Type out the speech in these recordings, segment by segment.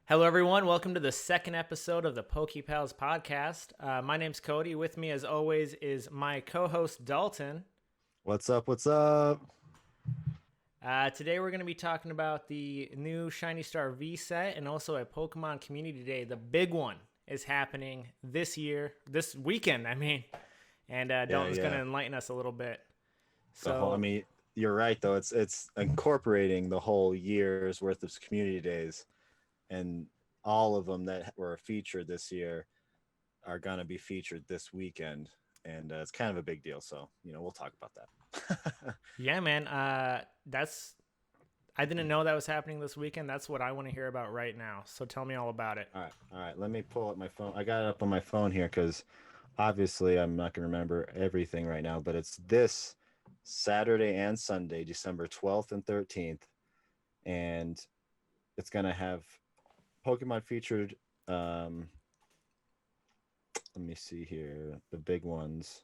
Hello, everyone. Welcome to the second episode of the Poké Pals podcast. My name's Cody. With me, as always, is my co-host Dalton. What's up? What's up? Today, we're going to be talking about the new Shiny Star V set and also a Pokemon Community Day. The big one is happening this year, this weekend. And Yeah, Dalton's going to yeah. enlighten us a little bit. The whole, I So, mean, you're right though. It's incorporating the whole year's worth of community days, and all of them that were featured this year are gonna be featured this weekend, and it's kind of a big deal. So we'll talk about that. yeah, man. I didn't know that was happening this weekend. That's what I want to hear about right now. So tell me all about it. All right. Let me pull up my phone. I got it up on my phone here because obviously I'm not gonna remember everything right now, but it's this Saturday and Sunday, December 12th and 13th, and it's gonna have Pokemon featured. Um, Let me see here. The big ones.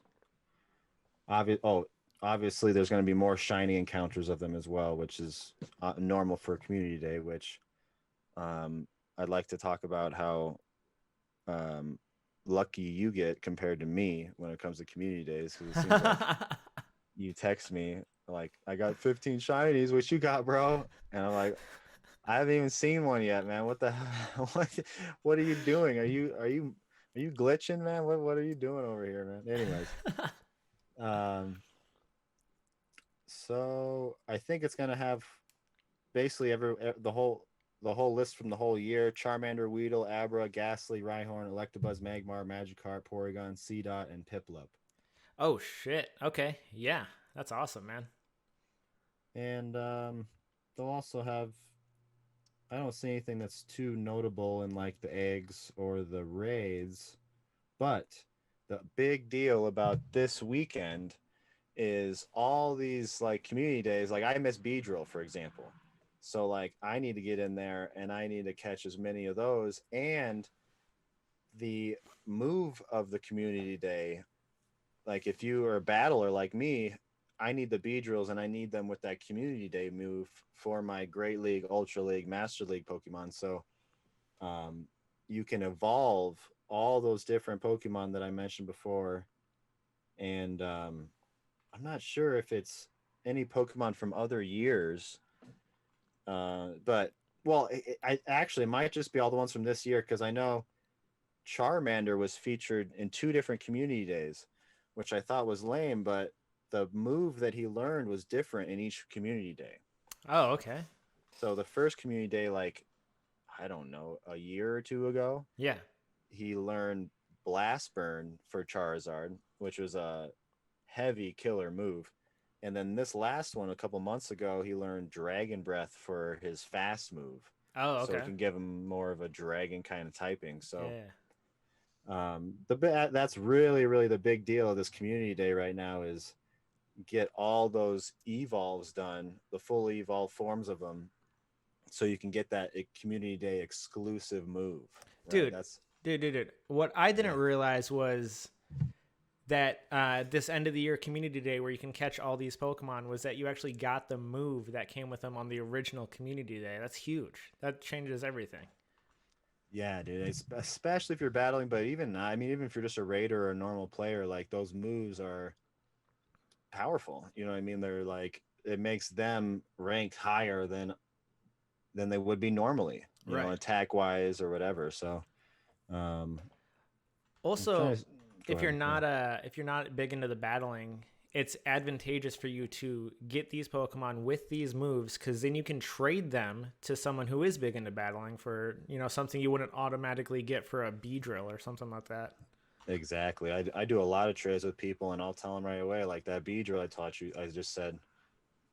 Obviously, there's going to be more shiny encounters of them as well, which is normal for Community Day. Which um, I'd like to talk about how um, lucky you get compared to me when it comes to Community Days, because it seems like you text me like, "I got 15 shinies. What you got, bro?" And I'm like, I haven't even seen one yet, man. What the hell? What are you doing? Are you glitching, man? What are you doing over here, man? Anyways, um, so I think it's gonna have basically the whole list from the whole year: Charmander, Weedle, Abra, Ghastly, Rhyhorn, Electabuzz, Magmar, Magikarp, Porygon, Seedot, and Piplup. Oh shit. Okay. Yeah, that's awesome, man. And they'll also have, I don't see anything that's too notable in like the eggs or the raids. But the big deal about this weekend is all these like community days. Like I miss Beedrill, for example. So like I need to get in there and I need to catch as many of those. And the move of the community day, like if you are a battler like me, I need the Beedrills and I need them with that community day move for my Great League, Ultra League, Master League Pokemon. So um, you can evolve all those different Pokemon that I mentioned before. And I'm not sure if it's any Pokemon from other years, but well, I actually might just be all the ones from this year because I know Charmander was featured in two different community days, which I thought was lame, but the move that he learned was different in each community day. Oh, okay. So the first community day, like, I don't know, a year or two ago, Yeah. he learned Blast Burn for Charizard, which was a heavy killer move. And then this last one, a couple months ago, he learned Dragon Breath for his fast move. Oh, So it okay. can give him more of a dragon kind of typing. So Yeah. that's really the big deal of this community day right now is get all those evolves done, the full evolve forms of them, so you can get that community day exclusive move. Right? Dude, That's dude. What I didn't yeah. realize was that this end of the year community day where you can catch all these Pokemon was that you actually got the move that came with them on the original community day. That's huge. That changes everything. Yeah, dude. Especially if you're battling, but even I mean, even if you're just a raider or a normal player, like those moves are powerful. You know what I mean? They're like it makes them ranked higher than they would be normally. Right. Attack wise or whatever. So um, I'm Also, trying to go ahead. Yeah, if you're not big into the battling, it's advantageous for you to get these Pokemon with these moves because then you can trade them to someone who is big into battling for something you wouldn't automatically get for a Beedrill or something like that. exactly. I do a lot of trades with people, and I'll tell them right away, like that Beedrill I taught you. I just said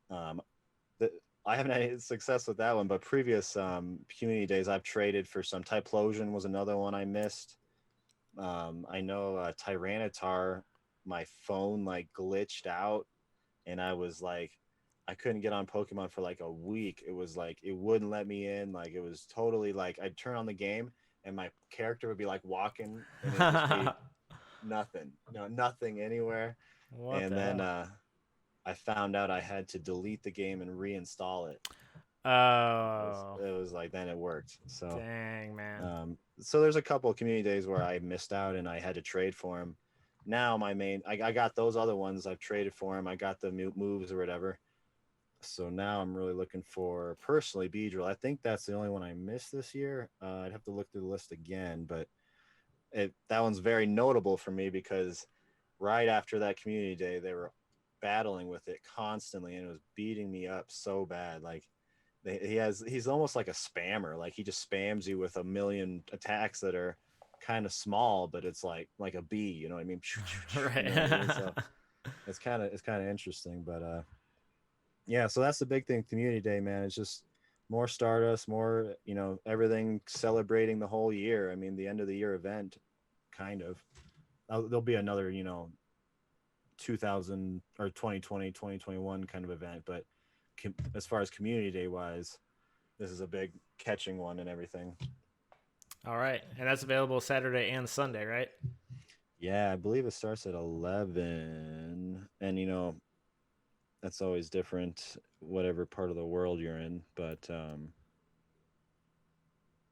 um, that I haven't had any success with that one, but previous community days I've traded for some. Typhlosion was another one I missed. I know Tyranitar, my phone like glitched out, and I was like, I couldn't get on Pokemon for like a week. It was like it wouldn't let me in. Like it was totally like I'd turn on the game and my character would be like walking, and it'd just be nothing, nothing anywhere. What And the then hell? I found out I had to delete the game and reinstall it. Oh, It was like then it worked. So dang, man. so there's a couple of community days where I missed out and I had to trade for them. Now my main, I got those other ones I've traded for them. I got the moves or whatever. So now I'm really looking for personally Beedrill. I think that's the only one I missed this year. I'd have to look through the list again, but that one's very notable for me because right after that community day, they were battling with it constantly and it was beating me up so bad. Like he's almost like a spammer. Like he just spams you with a million attacks that are kind of small, but it's like a bee. You know what I mean? You know what I mean? Right. So it's kind of interesting, but yeah. So that's the big thing. Community day, man. It's just more Stardust, more everything celebrating the whole year. I mean, the end of the year event, kind of. There'll be another 2000 or 2020 2021 kind of event, but as far as community day wise, this is a big catching one and everything. All right. And that's available Saturday and Sunday, right? Yeah, I believe it starts at 11, and that's always different whatever part of the world you're in, but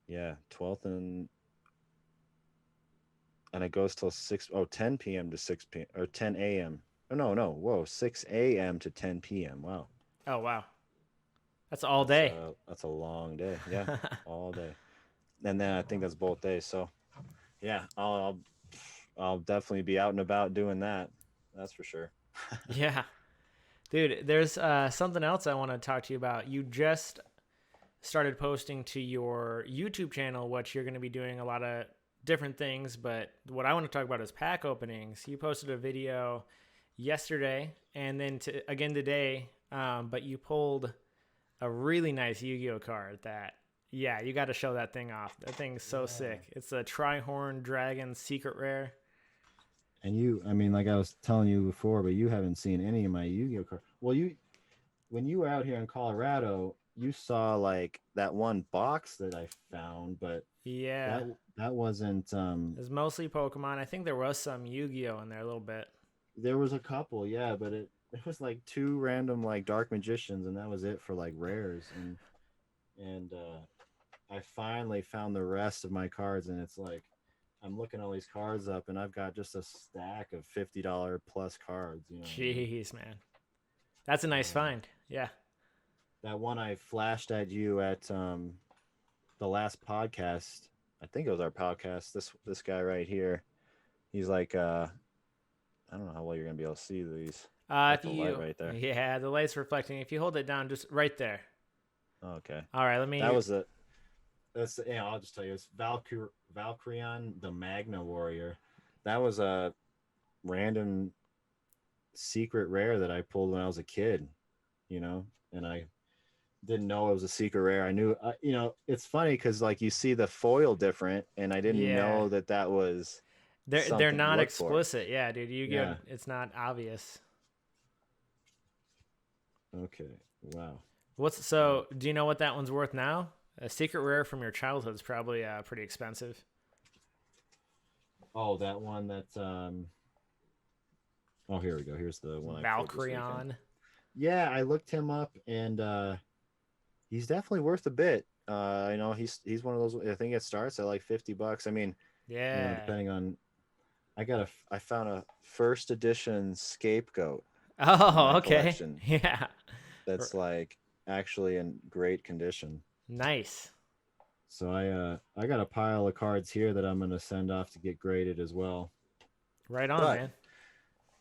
yeah, 12th and it goes till 10 p.m. to 6 p.m. or 10 a.m. Oh no, whoa, 6 a.m. to 10 p.m. Wow. Oh, wow. That's all day. That's a long day. Yeah, all day. And then I think that's both days. So yeah, I'll definitely be out and about doing that. That's for sure. Yeah. Dude, there's something else I want to talk to you about. You just started posting to your YouTube channel, which you're going to be doing a lot of different things. But what I want to talk about is pack openings. You posted a video yesterday and then again today, but you pulled a really nice Yu-Gi-Oh card that, yeah, you got to show that thing off. That thing's so sick. It's a Trihorn Dragon Secret Rare. And I mean, like I was telling you before, but you haven't seen any of my Yu-Gi-Oh cards. Well, when you were out here in Colorado, you saw like that one box that I found, but Yeah. that that wasn't. It's mostly Pokemon. I think there was some Yu-Gi-Oh in there a little bit. There was a couple, yeah, but it was like two random like Dark Magicians, and that was it for like rares. And I finally found the rest of my cards, and it's like I'm looking all these cards up, and I've got just a stack of $50 plus cards. You know what I mean? Jeez, man. That's a nice So find. Yeah. that one I flashed at you at the last podcast. I think it was our podcast. This guy right here. He's like, I don't know how well you're gonna be able to see these. If Got the light you, right there. yeah, the light's reflecting. If you hold it down, just right there. Okay, All right, let that me. was a. That's I'll just tell you. It's Valkyrion, the Magna Warrior. That was a random secret rare that I pulled when I was a kid. And I didn't know it was a secret rare. I knew, it's funny because like you see the foil different, and I didn't Yeah, know that was they're something to not look for. explicit. Yeah, dude, Yu-Gi-Oh, Yeah. it's not obvious. Okay. Wow. What's so? Do you know what that one's worth now? A secret rare from your childhood is probably pretty expensive. Oh, that one that's Oh, here we go. Here's the one I pulled this weekend. Valkyrion. Yeah, I looked him up, and he's definitely worth a bit. He's one of those. I think it starts at like $50. I mean, Yeah. depending on. I found a first edition Scapegoat in Oh, my okay. collection Yeah. that's like actually in great condition. Nice. So I got a pile of cards here that I'm gonna send off to get graded as well. Right on, But man.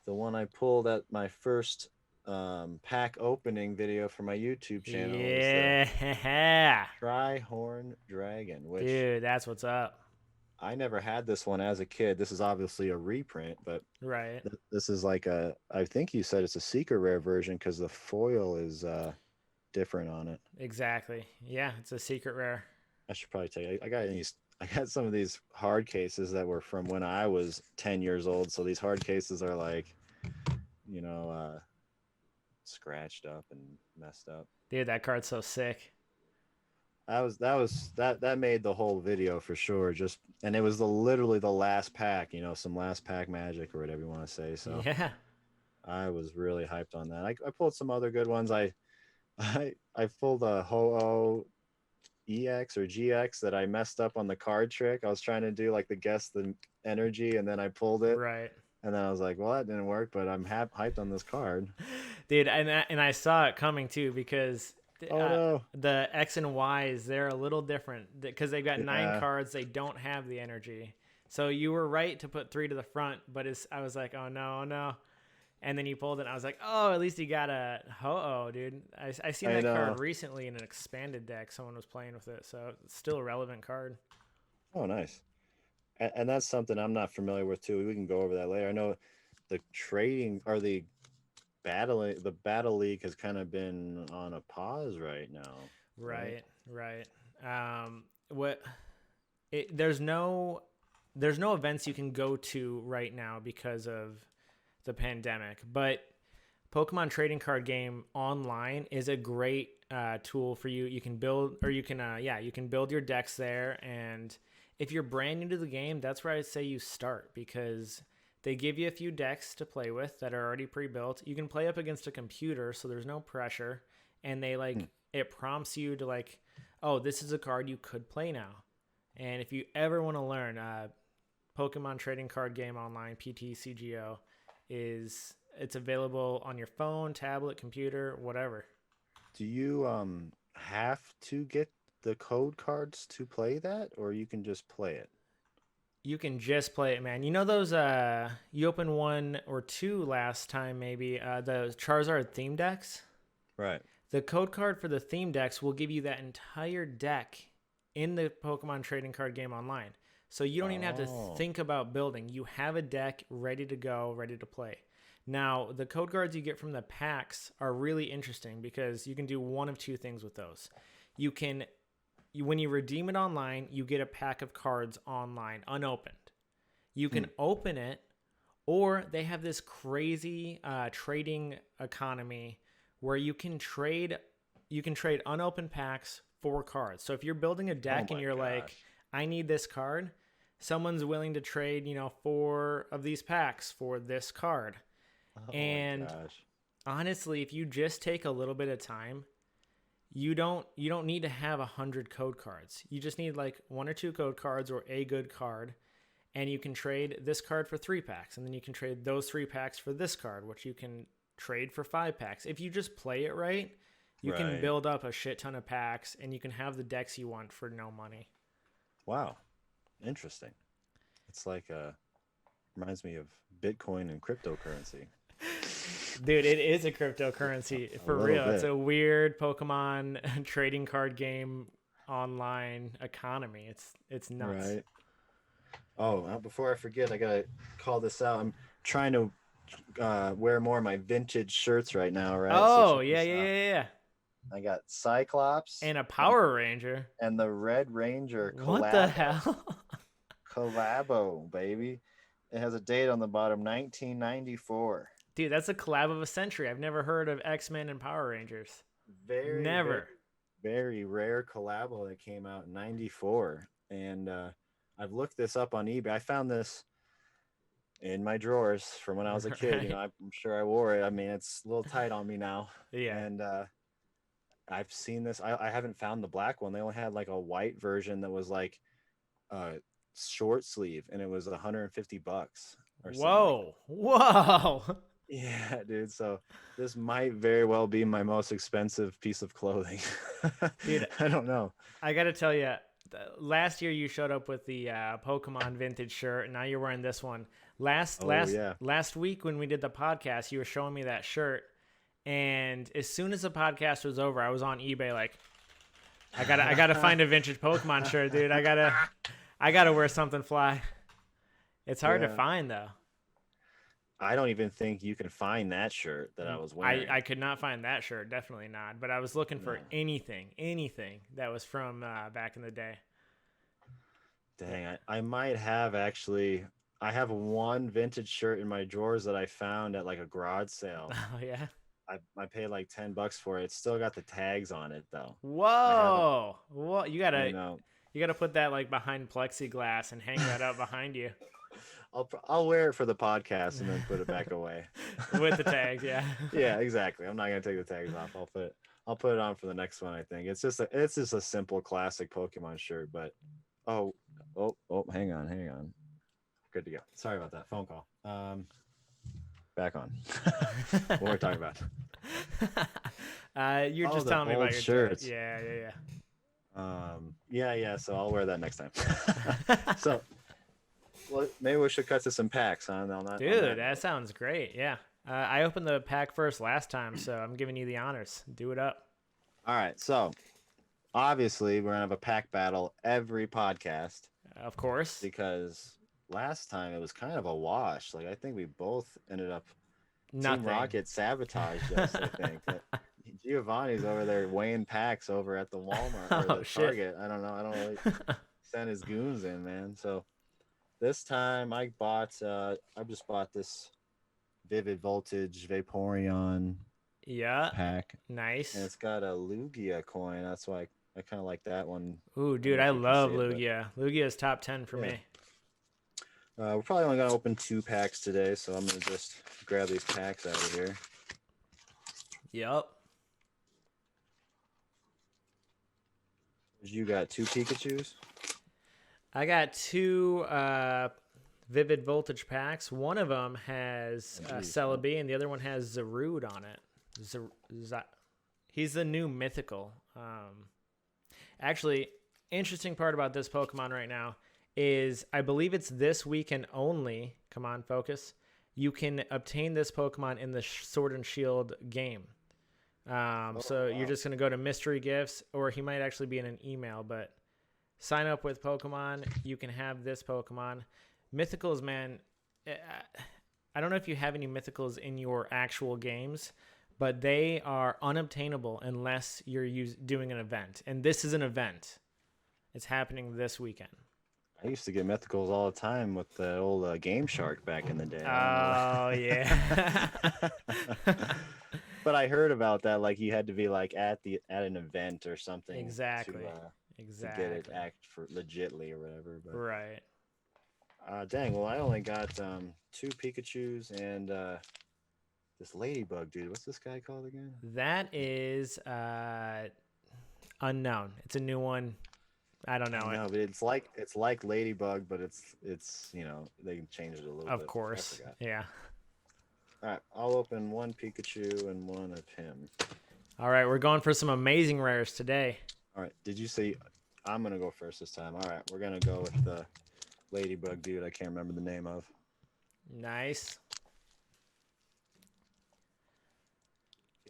the one I pulled at my first pack opening video for my YouTube channel is the Yeah. Trihorn Dragon, which Dude, that's what's up. I never had this one as a kid. This is obviously a reprint, but Right. this is like I think you said it's a secret rare version because the foil is different on it. Exactly. Yeah, it's a secret rare. I should probably tell you. I got some of these hard cases that were from when I was 10 years old. So these hard cases are like, you know, scratched up and messed up. Dude, that card's so sick. That made the whole video for sure. And it was literally the last pack, some last pack magic or whatever you want to say. So Yeah. I was really hyped on that. I pulled some other good ones. I I pulled a Ho-Oh EX or GX that I messed up on the card trick. I was trying to do like the guess the energy, and then I pulled it, Right. and then I was like, well, that didn't work, but I'm hyped on this card. Dude, and I saw it coming too because Oh no. the X and Y's, they're a little different because they've got 9 Yeah, cards. They don't have the energy. So you were right to put 3 to the front, but I was like, oh no, oh no. And then you pulled it. And I was like, oh, at least you got a Ho-Oh, dude. I seen I that know. card recently in an expanded deck. Someone was playing with it, so it's still a relevant card. Oh, nice. And that's something I'm not familiar with too. We can go over that later. I know the trading or the battle league has kind of been on a pause right now, right? Right, right. What? There's no events you can go to right now because of the pandemic, but Pokemon trading card game online is a great tool for you. You can build, or you can build your decks there. And if you're brand new to the game, that's where I say you start because they give you a few decks to play with that are already pre-built. You can play up against a computer, so there's no pressure. And Hmm. it prompts you to like, oh, this is a card you could play now. And if you ever want to learn, Pokemon Trading Card Game Online (PTCGO) it's available on your phone, tablet, computer, whatever. Do you have to get the code cards to play that, or you can just play it? You can just play it, man. You know those you opened 1 or 2 last time maybe, the Charizard theme decks? Right. The code card for the theme decks will give you that entire deck in the Pokemon Trading Card Game Online. So you don't even have to Oh. think about building. You have a deck ready to go, ready to play. Now, the code cards you get from the packs are really interesting because you can do one of 2 things with those. You can when you redeem it online, you get a pack of cards online unopened. You Hmm. can open it, or they have this crazy trading economy where you can trade unopened packs for cards. So if you're building a Oh deck and my you're like, gosh. I need this card, someone's willing to trade, 4 of these packs for this card. Oh my And gosh. honestly, if you just take a little bit of time, you don't need to have 100 code cards. You just need like 1 or 2 code cards or a good card, and you can trade this card for 3 packs, and then you can trade those 3 packs for this card, which you can trade for 5 packs. If you just play it right, you can Right. build up a shit ton of packs, and you can have the decks you want for no money. Wow. Interesting. It's like reminds me of Bitcoin and cryptocurrency. Dude, it is a cryptocurrency A for little real. It's bit. a weird Pokemon trading card game online economy. It's nuts. Right. Oh, before I forget, I gotta call this out. I'm trying to wear more of my vintage shirts right now, right? So Oh, check yeah, this yeah, out. yeah, yeah. I got Cyclops And a and Power Ranger. the Red Ranger What the hell? collabo, baby. It has a date on the bottom, 1994. Dude, that's a collab of a century. I've never heard of X-Men and Power Rangers. Very, very, Never. very rare collabo that came out in 94. And I've looked this up on eBay. I found this in my drawers from when I was a kid. Right? I'm sure I wore it. I mean, it's a little tight on me now. Yeah. And I've seen this. I haven't found the black one. They only had like a white version that was like uh, short sleeve, and it was $150 or something like Whoa. Whoa. that. Yeah, dude. So this might very well be my most expensive piece of clothing. Dude, I don't know. I got to tell you, last year you showed up with the Pokemon vintage shirt, and now you're wearing this one. Last Oh last yeah. last week when we did the podcast, you were showing me that shirt, and as soon as the podcast was over, I was on eBay like, I gotta find a vintage Pokemon shirt, dude. I gotta wear something fly. It's hard to Yeah. find though. I don't even think you can find that shirt that I was I wearing. I could not find that shirt, definitely not. But I was looking for No. anything that was from back in the day. Dang, I might have actually. I have one vintage shirt in my drawers that I found at like a garage sale. Oh yeah. I paid like $10 for it. It's still got the tags on it though. I haven't, Whoa! What you you gotta know, you gotta put that like behind plexiglass and hang that up behind you I'll wear it for the podcast and then put it back away. with the tags. Yeah. Yeah, exactly. I'm not gonna take the tags off. I'll put it on for the next one. I think it's just a simple classic Pokemon shirt. But oh, hang on. Good to go. Sorry about that phone call. Back on. What we're talking about. You're just the telling me bold about your shirts. Yeah. Yeah. So I'll wear that next time. So, well, maybe we should cut to some packs, huh? Dude, that sounds great. Yeah. I opened the pack first last time, so I'm giving you the honors. Do it up. All right. So, obviously, we're gonna have a pack battle every podcast Of course. because last time it was kind of a wash. Like I think we both ended up Nothing. Team Rocket sabotaged us. I think Giovanni's over there weighing packs over at the Walmart or the Target. I don't know. I don't really send his goons in, man. So this time I just bought this Vivid Voltage Vaporeon pack. Nice. And it's got a Lugia coin. That's why I kind of like that one. Ooh, dude, I love Lugia. Lugia is top 10 for me. We're probably only going to open 2 packs today, so I'm going to just grab these packs out of here. Yep. You got 2 Pikachus? I got 2 Vivid Voltage packs. One of them has Celebi, and the other one has Zarude on it. He's the new mythical. Actually, interesting part about this Pokemon right now is I believe it's this weekend only. Come on, focus. You can obtain this Pokemon in the Sword and Shield game. You're just going to go to mystery gifts, or he might actually be in an email, but sign up with Pokemon. You can have this Pokemon. Mythicals, man, I don't know if you have any Mythicals in your actual games, but they are unobtainable unless you're doing an event. And this is an event. It's happening this weekend. I used to get Mythicals all the time with the old Game Shark back in the day. Oh, yeah. But I heard about that, like you had to be like at an event or something. Exactly. To get it for legitly or whatever. But, right. Dang, well, I only got 2 Pikachus and this ladybug dude. What's this guy called again? That is unknown. It's a new one. I don't know. No, but it's like ladybug, but it's they can change it a little bit. Of course. Yeah. All right, I'll open 1 Pikachu and 1 of him. All right, we're going for some amazing rares today. All right, did you say I'm gonna go first this time? All right, we're gonna go with the ladybug dude. I can't remember the name of. Nice.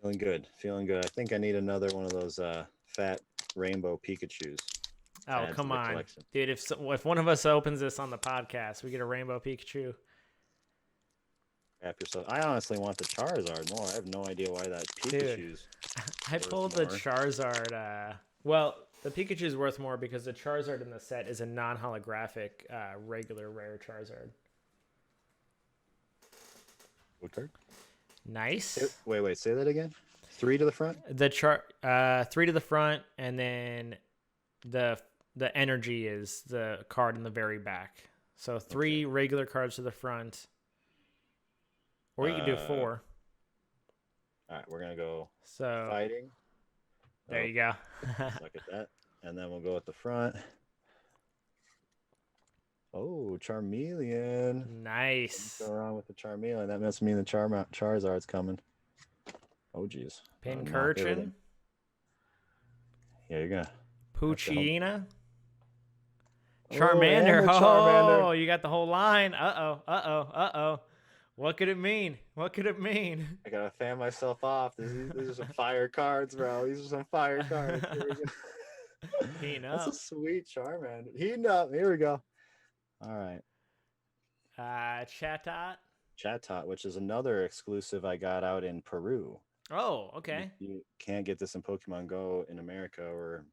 Feeling good. I think I need another one of those fat rainbow Pikachus. Oh, come on. Dude, if one of us opens this on the podcast, we get a rainbow Pikachu. Yourself. I honestly want the Charizard more. I have no idea why that Pikachu's. I pulled the Charizard. Well, the Pikachu's worth more because the Charizard in the set is a non-holographic regular rare Charizard. What card? Nice. Wait. Say that again. 3 to the front. 3 to the front, and then the energy is the card in the very back. So 3 regular cards to the front, or you can do 4. All right, we're gonna go so fighting. There you go. Look at that, and then we'll go at the front. Oh, Charmeleon. Nice. Go around with the Charmeleon. That must mean the Charizard's coming. Oh, geez. Pincurchin. Yeah, you're gonna. Poochyena. Charmander. Oh, you got the whole line. Uh-oh. What could it mean? I gotta fan myself off. These are some fire cards, bro. These are some fire cards. Heating up. That's a sweet Charmander. Heating up. Here we go. All right. Chatot, which is another exclusive I got out in Peru. Oh, okay. You can't get this in Pokemon Go in America, or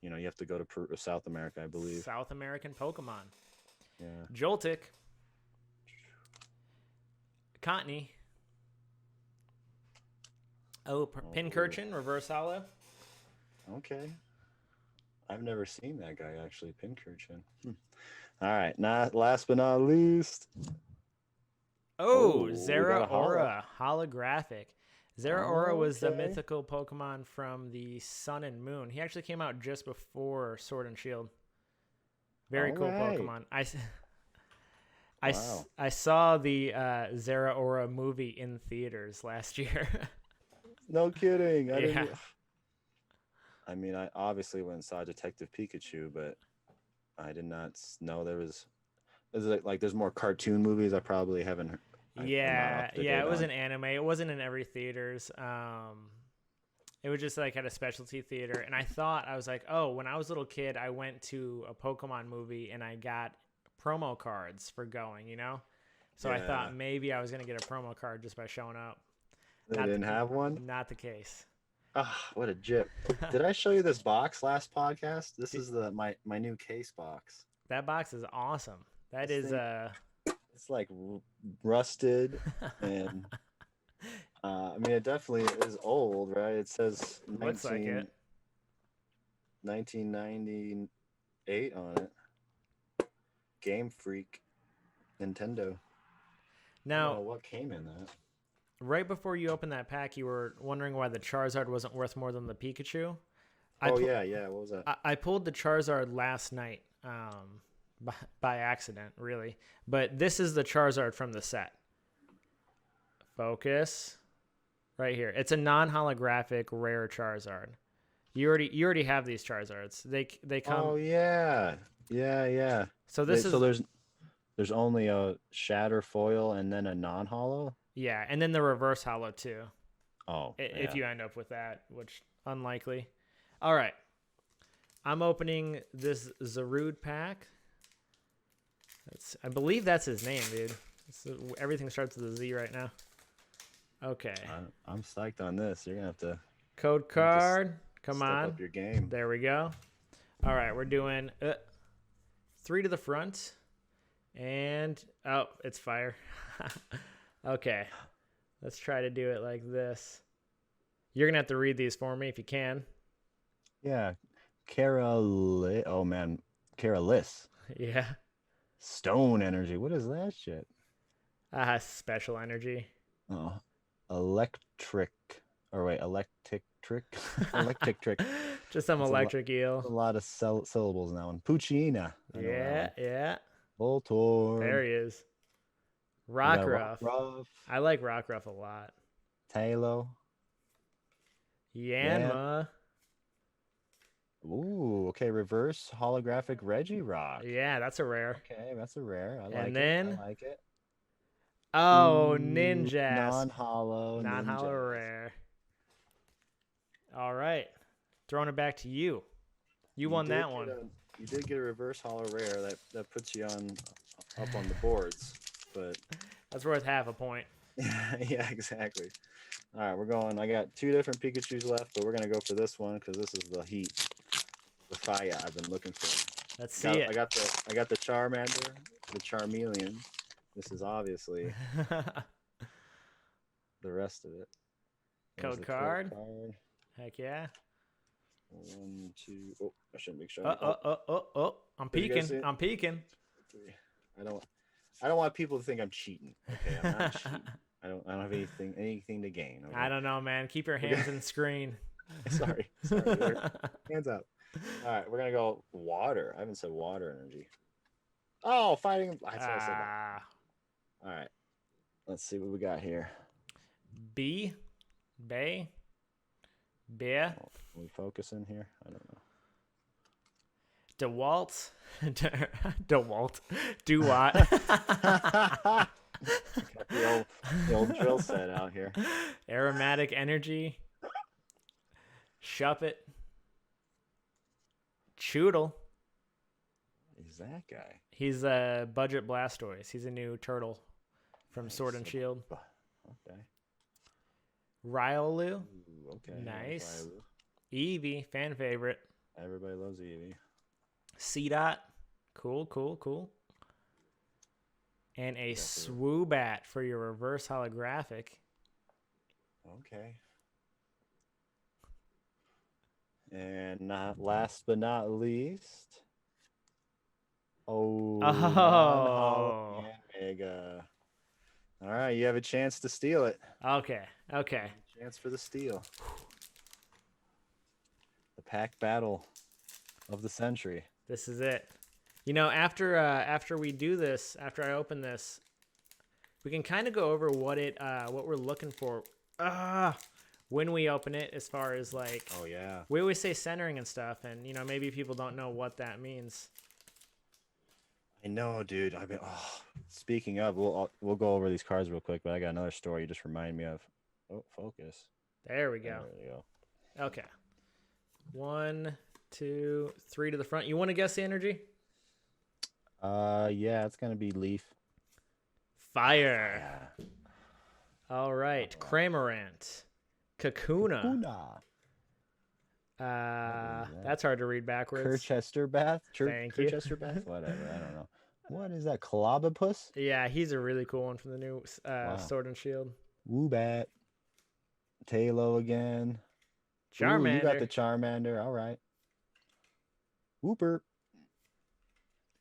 you have to go to Peru, South America, I believe. South American Pokemon. Yeah. Joltik. Cottony. Pincurchin, reverse holo. Okay. I've never seen that guy actually, Pincurchin. All right, last but not least. Zeraora holographic. Zeraora was the Okay. mythical Pokemon from the Sun and Moon. He actually came out just before Sword and Shield. Very All cool right. Pokemon. Wow. I saw the Zeraora movie in theaters last year. No kidding. I Yeah. didn't. I mean, I obviously went and saw Detective Pikachu, but I did not know there was. Is it like there's more cartoon movies I probably haven't. I'm not up Yeah, to yeah, date it was on. an anime. It wasn't in every theaters. It was just like at a specialty theater, and I was like, oh, when I was a little kid, I went to a Pokemon movie and I got promo cards for going. So I Yeah, thought maybe I was gonna get a promo card just by showing up. they Not, didn't have one. not the case. Ah, what a jip. Did I show you this box last podcast? This Dude, is my new case box. that box is awesome. That This is thing, it's like rusted, and I mean it definitely is old, right? It says looks like it. 1998 on it. Game Freak, Nintendo. I don't Now, know what came in that. right before you opened that pack, you were wondering why the Charizard wasn't worth more than the Pikachu. I Oh pu- yeah, yeah. What was that? I pulled the Charizard last night, by accident, really. But this is the Charizard from the set. Focus, right here. It's a non-holographic rare Charizard. You already have these Charizards. They Oh come. yeah, yeah, yeah. So this So is there's only a shatter foil and then a non-hollow. yeah, and then the reverse hollow too. Oh If yeah. you end up with that, which unlikely. All right, I'm opening this Zarude pack. I believe that's his name, dude. Everything starts with a Z right now. Okay. I'm psyched on this. You're gonna have to Code you have to card. Come step on. up your game. There we go. All right, we're doing 3 to the front. And, oh, it's fire. Okay. Let's try to do it like this. You're going to have to read these for me if you can. Yeah, Oh man, Caralis. Yeah. Stone energy. What is that shit? Special energy. Oh, electric. Or wait, electric trick. Electric trick. Just some That's electric a eel. lot of syllables in that one. Puccina. I know that Yeah, one. yeah. Voltorb. There he is. We got Rockruff. Rockruff. I like Rockruff a lot. Talo. Yeah. Yanma. Ooh, okay. Reverse holographic Regirock. Yeah, that's a rare. Okay, that's a rare. I And like then, it. I like it. oh, Ooh, Ninjask. non-hollow. Non-hollow Ninja. rare. All right. Throwing it back to you. You won did that get one. You did get a reverse hollow rare that puts you up on the boards, but That's worth half a point. yeah, exactly. All right, we're going. I got 2 different Pikachu's left, but we're gonna go for this one because this is the heat, the fire I've been looking for. Let's see it. I got the Charmander, the Charmeleon. This is obviously the rest of it. There's Code the card. card. Heck yeah. 1, 2. Oh, I shouldn't be showing. I'm Did you guys see peeking. it? I'm peeking. 3. I don't want people to think I'm cheating. Okay, I'm not cheating. I don't have anything to gain. Okay? I don't know, man. Keep your hands in the screen. Sorry. Hands up. All right, we're gonna go water. I haven't said water energy. Oh, fighting. I said that. All right. Let's see what we got here. B. Bay. Bear. Oh, are we focusing here? I don't know. DeWalt. DeWalt. Duat. Got the old drill set out here. Aromatic energy. Shuppet. Choodle. Who's that guy? He's a budget Blastoise. He's a new turtle from Sword and Shield. Okay. Riolu. Ooh, okay. Nice. Eevee, fan favorite. Everybody loves Eevee. C-Dot. Cool. And a Swoobat for your reverse holographic. Okay. And last but not least. Oh. Mega. All right, you have a chance to steal it. Okay. Chance for the steal. The pack battle of the century. This is it. You know, after we do this, after I open this, we can kind of go over what we're looking for when we open it, as far as like, Oh yeah, we always say centering and stuff, and you know, maybe people don't know what that means. I know, dude. I mean, speaking of, we'll go over these cards real quick, but I got another story you just remind me of. Oh, focus. There we There go. we go. Okay. 1, 2, 3 to the front. You want to guess the energy? Yeah, it's gonna be Leaf. Fire. Yeah. All right. Cramorant. Kakuna. Una. That's hard to read backwards. Kirchester Bath? Thank you. Kirchester Bath? Whatever. I don't know. What is that? Colobopus? Yeah, he's a really cool one from the new Sword and Shield. Woobat. Talo again. Charmander. Ooh, you got the Charmander. All right. Whooper.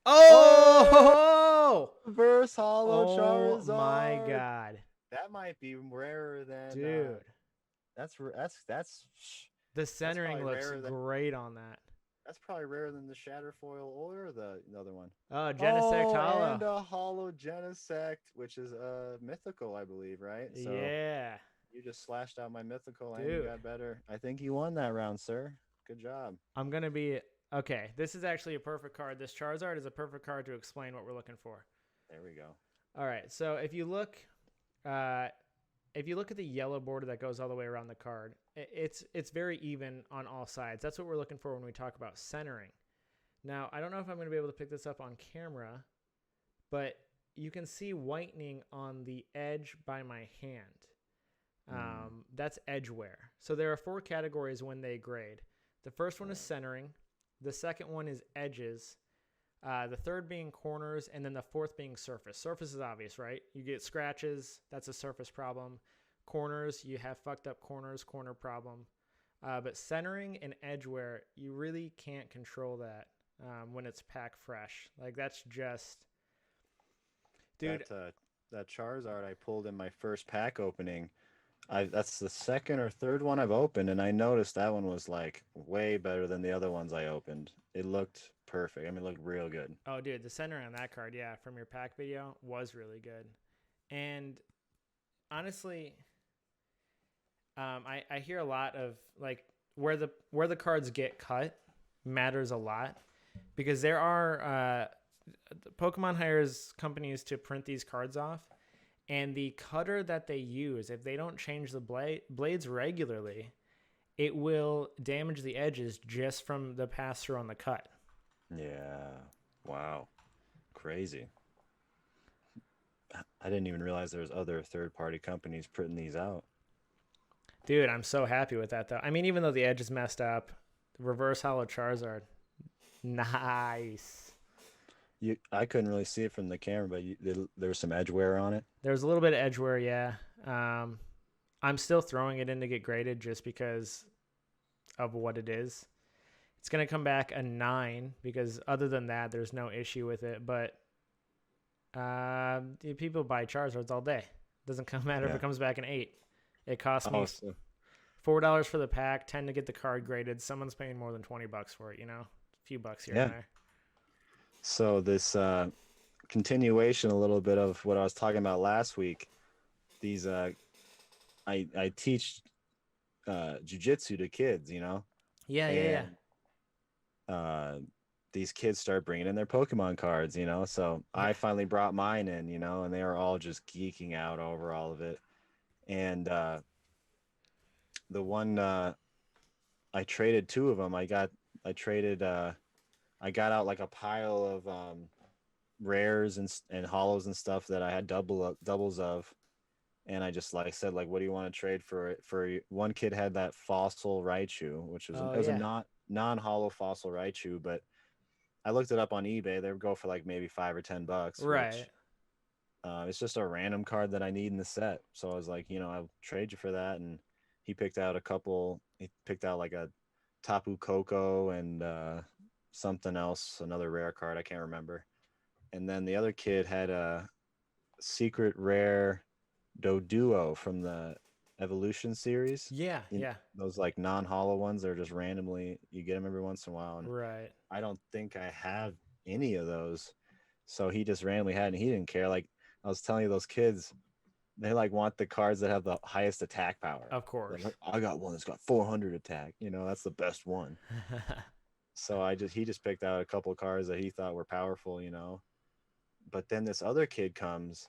Oh! Reverse Hollow Oh Charizard. my god. That might be rarer than. Dude. That's The centering probably looks rarer than- great on that. That's probably rarer than the Shatterfoil or the other one. Oh, Genesect Hollow. And a Hollow Genesect, which is mythical, I believe, right? So Yeah. you just slashed out my mythical and Dude. you got better. I think you won that round, sir. Good job. I'm going to be... Okay, this is actually a perfect card. This Charizard is a perfect card to explain what we're looking for. There we go. All right, so if you look at the yellow border that goes all the way around the card, it's very even on all sides. That's what we're looking for when we talk about centering. Now, I don't know if I'm going to be able to pick this up on camera, but you can see whitening on the edge by my hand. That's edge wear. So there are 4 categories when they grade. The first one is centering. The second one is edges. The third being corners, and then the fourth being surface. Surface is obvious, right? You get scratches, that's a surface problem. Corners, you have fucked up corners, corner problem. But centering and edge wear, you really can't control that when it's pack fresh. Like, that's just... Dude. That Charizard I pulled in my first pack opening, that's the second or third one I've opened, and I noticed that one was like way better than the other ones I opened. It looked perfect. I mean, it looked real good. Oh, dude, the center on that card, yeah, from your pack video was really good. And honestly, I hear a lot of like where the cards get cut matters a lot, because there are Pokemon hires companies to print these cards off. And the cutter that they use, if they don't change the blades regularly, it will damage the edges just from the pass-through on the cut. Yeah. Wow. Crazy. I didn't even realize there was other third-party companies printing these out. Dude, I'm so happy with that, though. I mean, even though the edge is messed up, reverse hollow Charizard. Nice. I couldn't really see it from the camera, but there was some edge wear on it. There's a little bit of edge wear, yeah. I'm still throwing it in to get graded just because of what it is. It's going to come back a 9 because other than that, there's no issue with it. But people buy Charizards all day. Doesn't matter if it comes back an 8. It costs me $4 for the pack, 10 to get the card graded. Someone's paying more than $20 for it, you know? A few bucks here and there. So this continuation a little bit of what I was talking about last week. These I teach jiu-jitsu to kids, you know. Yeah. These kids start bringing in their Pokemon cards, you know. So I finally brought mine in, you know, and they were all just geeking out over all of it. And the one I traded 2 of them. I got out like a pile of rares and hollows and stuff that I had doubles of, and I just said, what do you want to trade for it? For one kid had that fossil Raichu, which was a non-hollow fossil Raichu, but I looked it up on eBay. They would go for like maybe $5 or $10, right? Which, it's just a random card that I need in the set, so I was like, I'll trade you for that. And he picked out a couple. He picked out like a Tapu Koko and something else, another rare card, I can't remember. And then the other kid had a secret rare Doduo from the Evolution series. Yeah, yeah. Those like non-hollow ones that are just randomly you get them every once in a while, and Right. I don't think I have any of those. So he just randomly had, and he didn't care. Like I was telling you, those kids, they like want the cards that have the highest attack power. Of They're course. like, I got one that's got 400 attack. You know, that's the best one. So he just picked out a couple of cards that he thought were powerful. You know, but then this other kid comes,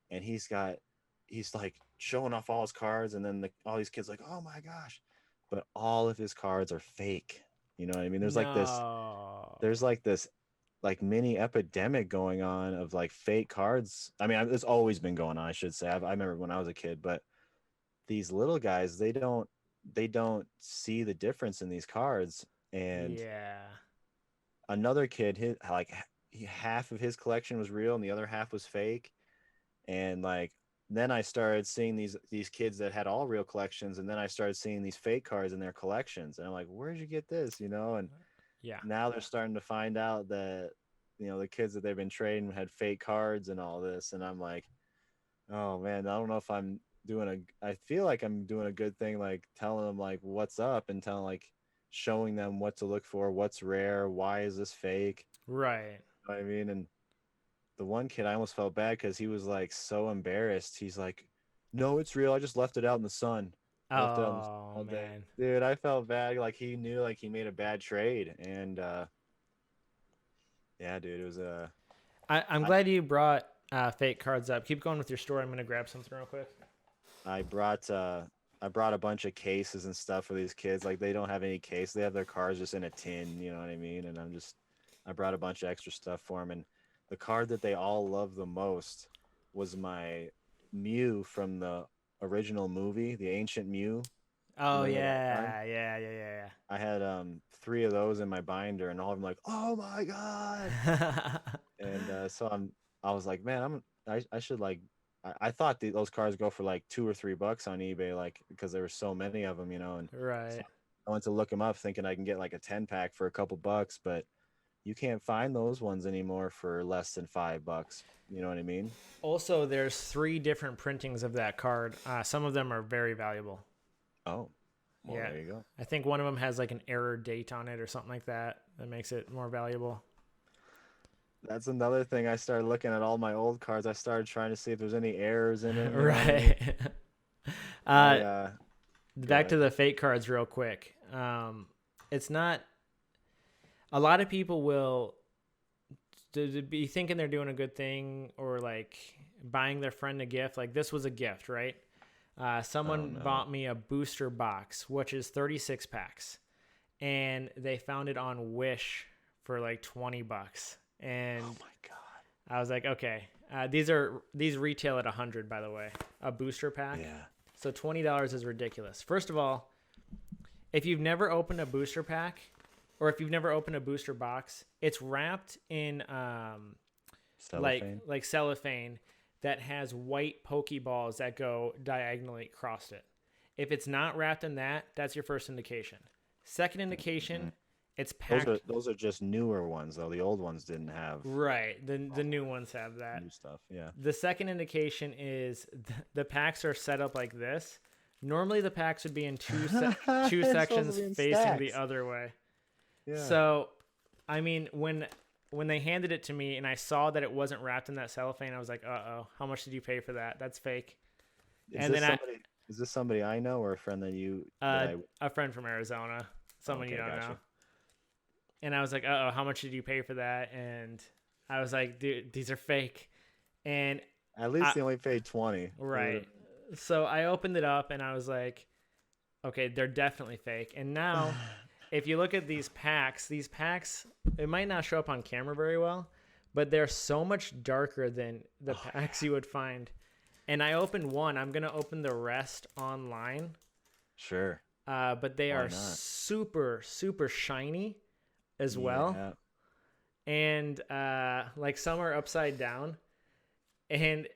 and he's like showing off all his cards, and then all these kids like, oh my gosh, but all of his cards are fake. You know what I mean? No. There's like this like mini epidemic going on of like fake cards. I mean, it's always been going on, I should say. I remember when I was a kid, but these little guys, they don't see the difference in these cards. And Yeah. another kid, half of his collection was real and the other half was fake. And like then I started seeing these kids that had all real collections, and then I started seeing these fake cards in their collections, and I'm like, where'd you get this? You know, and Yeah. now they're starting to find out that the kids that they've been trading had fake cards and all this, and I'm like, oh man, I don't know if I feel like I'm doing a good thing, like telling them like what's up and showing them what to look for, what's rare, why is this fake. Right. You know what I mean? And the one kid, I almost felt bad because he was like so embarrassed. He's like, no, it's real, I just left it out in the sun. I left it out in the sun Oh all day. man. Dude, I felt bad, like he knew like he made a bad trade. And yeah, dude, it was I'm glad you brought fake cards up. Keep going with your story. I'm gonna grab something real quick. I brought a bunch of cases and stuff for these kids. Like they don't have any case. They have their cards just in a tin, you know what I mean? And I brought a bunch of extra stuff for them. And the card that they all love the most was my Mew from the original movie, the Ancient Mew. Oh Remember that card? yeah. I had 3 of those in my binder, and all of them like, oh my god! And so I was like, man, I should like, I thought those cards go for like $2 or $3 on eBay, like because there were so many of them, you know. And so Right. I went to look them up, thinking I can get like a 10-pack for a couple bucks, but you can't find those ones anymore for less than $5. You know what I mean? Also, there's 3 different printings of that card. Some of them are very valuable. Oh, well, Yeah. there you go. I think one of them has like an error date on it or something like that. That makes it more valuable. That's another thing. I started looking at all my old cards. I started trying to see if there's any errors in it. You know what I mean? Right. I, Back to ahead. the fake cards real quick. It's not. A lot of people will be thinking they're doing a good thing or like buying their friend a gift. Like this was a gift, right? Someone bought me a booster box, which is 36 packs, and they found it on Wish for like $20. And Oh my god. I was like, okay, these retail at 100, by the way, a booster pack. Yeah. So $20 is ridiculous. First of all, if you've never opened a booster pack, or if you've never opened a booster box, it's wrapped in Cellophane. like cellophane that has white Pokeballs that go diagonally across it. If it's not wrapped in that, that's your first indication. Second indication, it's packed. Those are just newer ones though. The old ones didn't have Right. The new ones have that. new stuff. Yeah. The second indication is the packs are set up like this. Normally the packs would be in two They're supposed sections to be in facing the stacks. other way. Yeah. So, I mean, when they handed it to me and I saw that it wasn't wrapped in that cellophane, I was like, "Uh-oh, how much did you pay for that? That's fake." Is this somebody I know or a friend that you? A friend from Arizona, someone you Okay, don't gotcha. know. And I was like, "Uh-oh, how much did you pay for that?" And I was like, "Dude, these are fake." And At least they only paid 20. right. So I opened it up and I was like, "Okay, they're definitely fake." And now if you look at these packs, it might not show up on camera very well, but they're so much darker than the packs you would find. And I opened one. I'm going to open the rest online. Sure. But they are not? super, super shiny as well. Yeah. And like some are upside down. And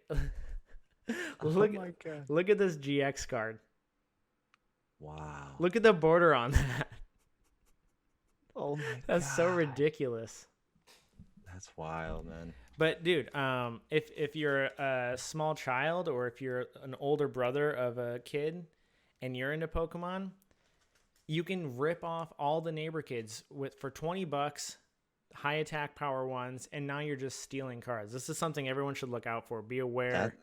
look, oh my god. look at this GX card. Wow. Look at the border on that. Oh my That's so God. ridiculous. That's wild, man. But dude, if you're a small child or if you're an older brother of a kid and you're into Pokemon, you can rip off all the neighbor kids with for $20, high attack power ones, and now you're just stealing cards. This is something everyone should look out for. Be That aware.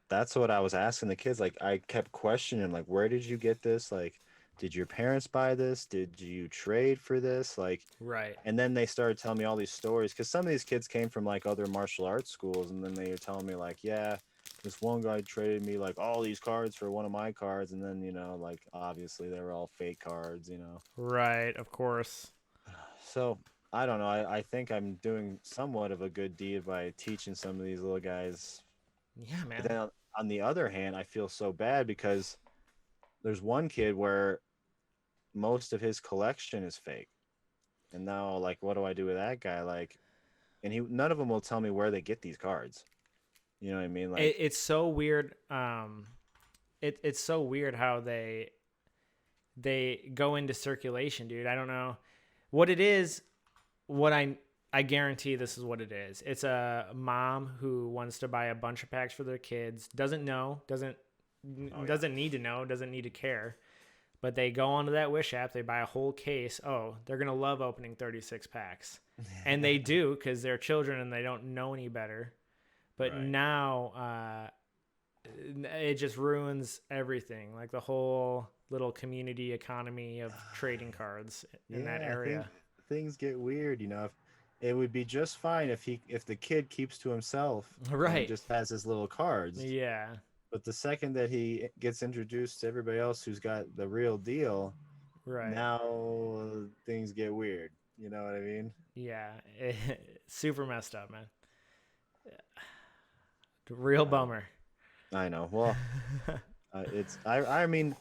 that's what I was asking the kids. Like, I kept questioning, like, where did you get this? Like, did your parents buy this? Did you trade for this? Like, Right. and then they started telling me all these stories because some of these kids came from like other martial arts schools, and then they were telling me like, yeah, this one guy traded me like all these cards for one of my cards, and then like obviously they were all fake cards. Right, of course. So I don't know. I think I'm doing somewhat of a good deed by teaching some of these little guys. Yeah, But man. then on the other hand, I feel so bad because there's one kid where most of his collection is fake. And now, like, what do I do with that guy? Like, and none of them will tell me where they get these cards. You know what I mean? Like, It's so weird. It's so weird how they go into circulation, dude. I don't know what it is. What I guarantee this is what it is. It's a mom who wants to buy a bunch of packs for their kids. Doesn't know. oh yeah, Doesn't need to know. Doesn't need to care. But they go onto that Wish app. They buy a whole case. Oh, they're gonna love opening 36 packs, and they do because they're children and they don't know any better. But right. now it just ruins everything, like the whole little community economy of trading cards in that Yeah, I think area. things get weird. It would be just fine if the kid keeps to himself and Right. just has his little cards. Yeah. But the second that he gets introduced to everybody else who's got the real deal, Right. now things get weird. You know what I mean? Yeah. Super messed up, man. Real I bummer. I know. Well, I mean,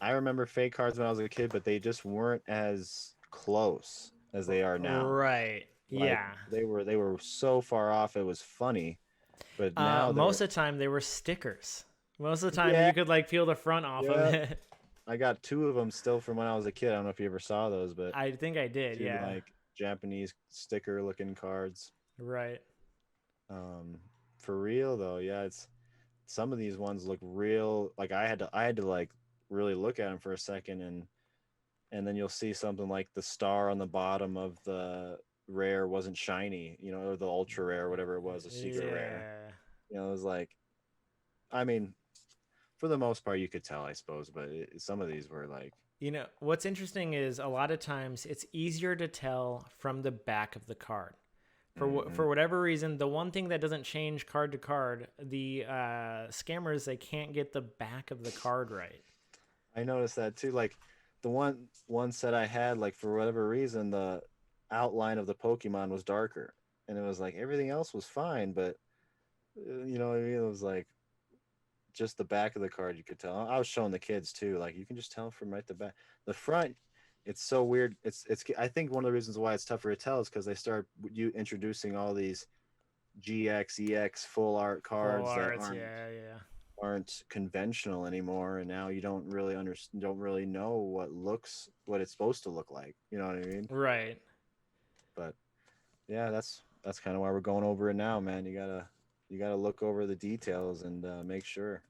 I remember fake cards when I was a kid, but they just weren't as close as they are now. Right. Like, Yeah. they were so far off, it was funny. But now Most they're, of the time they were stickers. Most of the time yeah, you could like peel the front off of yeah. it. I got two of them still from when I was a kid. I don't know if you ever saw those, but I think I did. two Yeah. like Japanese sticker looking cards. Right. Um, for real though, yeah, it's some of these ones look real. Like, I had to like really look at them for a second, and then you'll see something like the star on the bottom of the rare wasn't shiny, or the ultra rare, or whatever it was, a secret rare. Yeah. It was like, I mean, for the most part, you could tell, I suppose, but some of these were like, What's interesting is a lot of times it's easier to tell from the back of the card. For mhm. whatever reason, the one thing that doesn't change card to card, the scammers, they can't get the back of the card right. I noticed that too. Like, the one set I had, like, for whatever reason, the outline of the Pokemon was darker, and it was like everything else was fine, but you know what I mean? It was like just the back of the card you could tell. I was showing the kids too, like, you can just tell from right the back. The front, it's so weird. It's I think one of the reasons why it's tougher to tell is because they start you introducing all these GX, EX full art Full cards that arts, aren't yeah, yeah. aren't conventional anymore, and now you don't really know what it's supposed to look like. You know what I mean? Right. But yeah, that's kind of why we're going over it now, man. You gotta look over the details and make sure.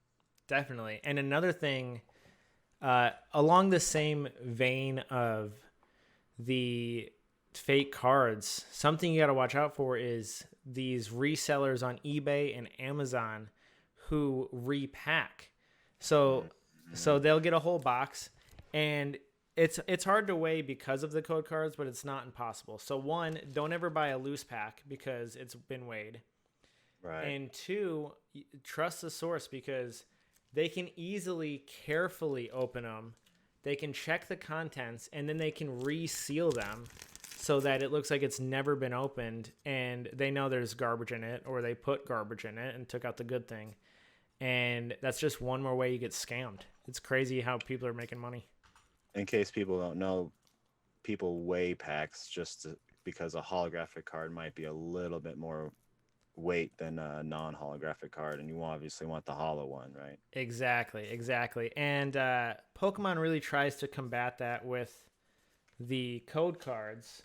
Definitely. And another thing, along the same vein of the fake cards, something you got to watch out for is these resellers on eBay and Amazon who repack. So Mhm. they'll get a whole box, and it's hard to weigh because of the code cards, but it's not impossible. So one, don't ever buy a loose pack because it's been weighed. Right. And two, trust the source because they can easily, carefully open them. They can check the contents and then they can reseal them so that it looks like it's never been opened and they know there's garbage in it or they put garbage in it and took out the good thing. And that's just one more way you get scammed. It's crazy how people are making money. In case people don't know, people weigh packs because a holographic card might be a little bit more weight than a non-holographic card, and you obviously want the hollow one, right? Exactly, exactly. And Pokemon really tries to combat that with the code cards.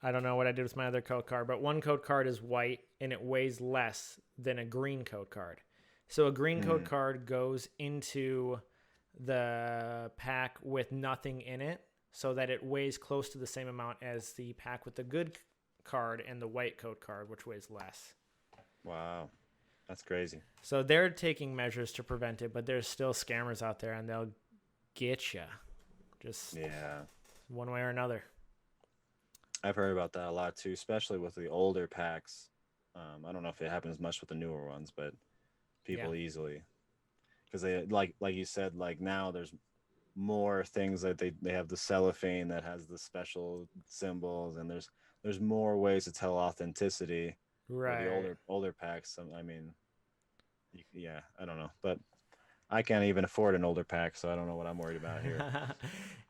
I don't know what I did with my other code card, but one code card is white and it weighs less than a green code card. So a green code Hmm. card goes into the pack with nothing in it so that it weighs close to the same amount as the pack with the good card and the white code card, which weighs less. Wow, that's crazy. So they're taking measures to prevent it, but there's still scammers out there and they'll get you just Yeah, one way or another. I've heard about that a lot too, especially with the older packs. I don't know if it happens much with the newer ones, but Yeah. people easily, because they like you said, like now there's more things that they have the cellophane that has the special symbols, and there's more ways to tell authenticity. Where the Right. older packs, I mean, yeah, I don't know, but I can't even afford an older pack, so I don't know what I'm worried about here.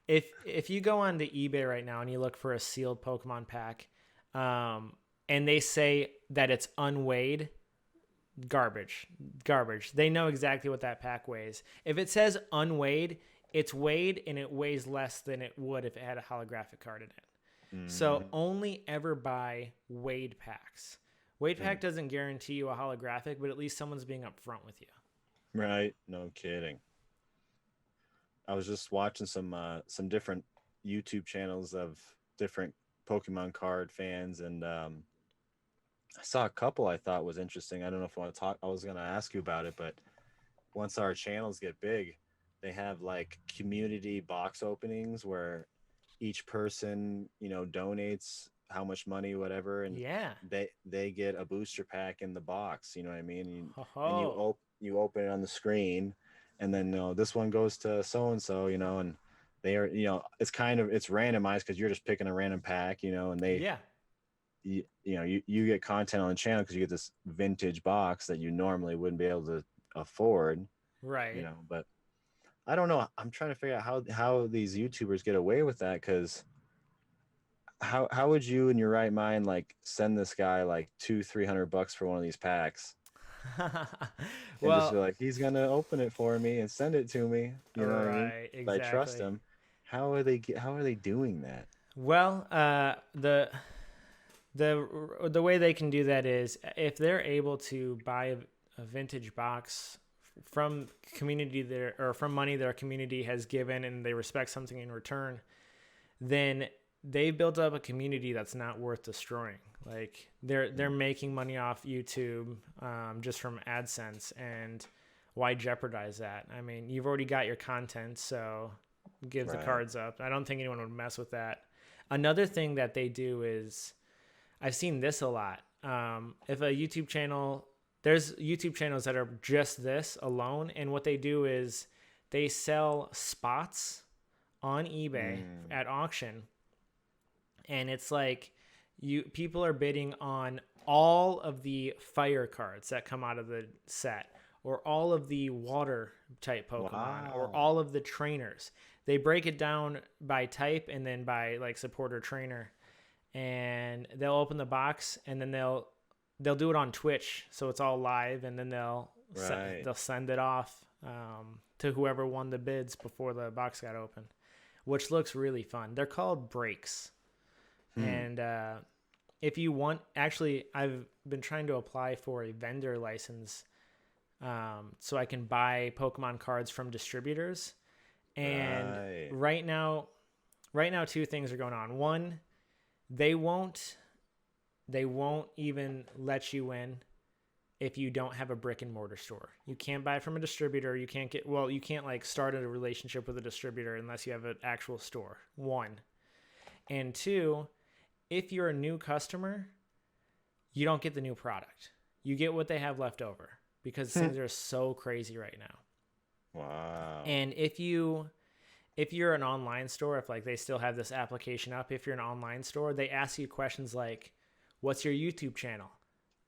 If you go on to eBay right now and you look for a sealed Pokemon pack, and they say that it's unweighed, garbage, garbage. They know exactly what that pack weighs. If it says unweighed, it's weighed and it weighs less than it would if it had a holographic card in it. So Hmm. only ever buy weighed packs. Weighed pack doesn't guarantee you a holographic, but at least someone's being upfront with you. Right? No kidding. I was just watching some different YouTube channels of different Pokemon card fans, and I saw a couple I thought was interesting. I don't know if I want to talk. I was gonna ask you about it, but once our channels get big, they have like community box openings where each person, donates how much money, whatever, and Yeah. they get a booster pack in the box. You know what I mean? Ho And ho. you open it on the screen, and then this one goes to so and so, and they are, it's randomized because you're just picking a random pack, and Yeah. you get content on the channel because you get this vintage box that you normally wouldn't be able to afford, Right. but I don't know. I'm trying to figure out how these YouTubers get away with that, because how would you in your right mind like send this guy like 200-300 bucks for one of these packs and just be Well, like, he's gonna open it for me and send it to me, you know what I mean? right, But I trust exactly. him. How are they doing that? Well, the way they can do that is if they're able to buy a vintage box from community there or from money their community has given and they respect something in return, then they've built up a community that's not worth destroying. Like they're making money off YouTube just from AdSense, and why jeopardize that? I mean, you've already got your content, so give the Right. cards up. I don't think anyone would mess with that. Another thing that they do is I've seen this a lot. If a YouTube channel, there's YouTube channels that are just this alone, and what they do is they sell spots on eBay Mm. at auction, and it's like you people are bidding on all of the fire cards that come out of the set, or all of the water type Pokemon, or Wow. all of the trainers. They break it down by type and then by like supporter trainer, and they'll open the box and then they'll do it on Twitch, so it's all live, and then Right. they'll send it off to whoever won the bids before the box got open, which looks really fun. They're called breaks, Hmm. and if you want, actually, I've been trying to apply for a vendor license so I can buy Pokemon cards from distributors. And Right. right now, two things are going on. One, they won't they won't even let you in if you don't have a brick and mortar store. You can't buy from a distributor. You can't like start a relationship with a distributor unless you have an actual store. One. And two, if you're a new customer, you don't get the new product. You get what they have left over because things are so crazy right now. Wow. And if you're an online store, if like they still have this application up, if you're an online store, they ask you questions like, what's your YouTube channel?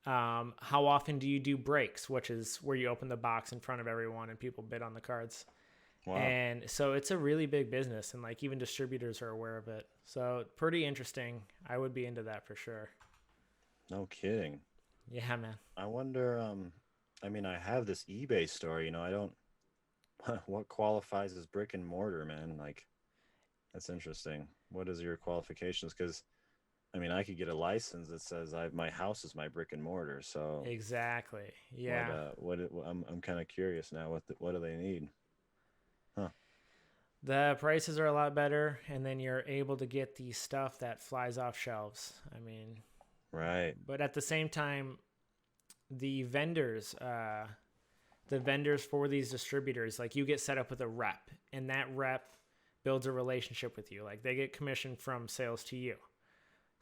How often do you do breaks, which is where you open the box in front of everyone and people bid on the cards. Wow. And so it's a really big business, and like even distributors are aware of it. So pretty interesting. I would be into that for sure. No kidding. Yeah, man. I wonder, I mean, I have this eBay store, I don't what qualifies as brick and mortar, man? Like, that's interesting. What is your qualifications? Because I mean, I could get a license that says my house is my brick and mortar. So Exactly. Yeah. I'm kind of curious now. What do they need? Huh? The prices are a lot better, and then you're able to get the stuff that flies off shelves. I mean, Right. but at the same time, the vendors, the vendors for these distributors, like you get set up with a rep, and that rep builds a relationship with you. Like they get commission from sales to you.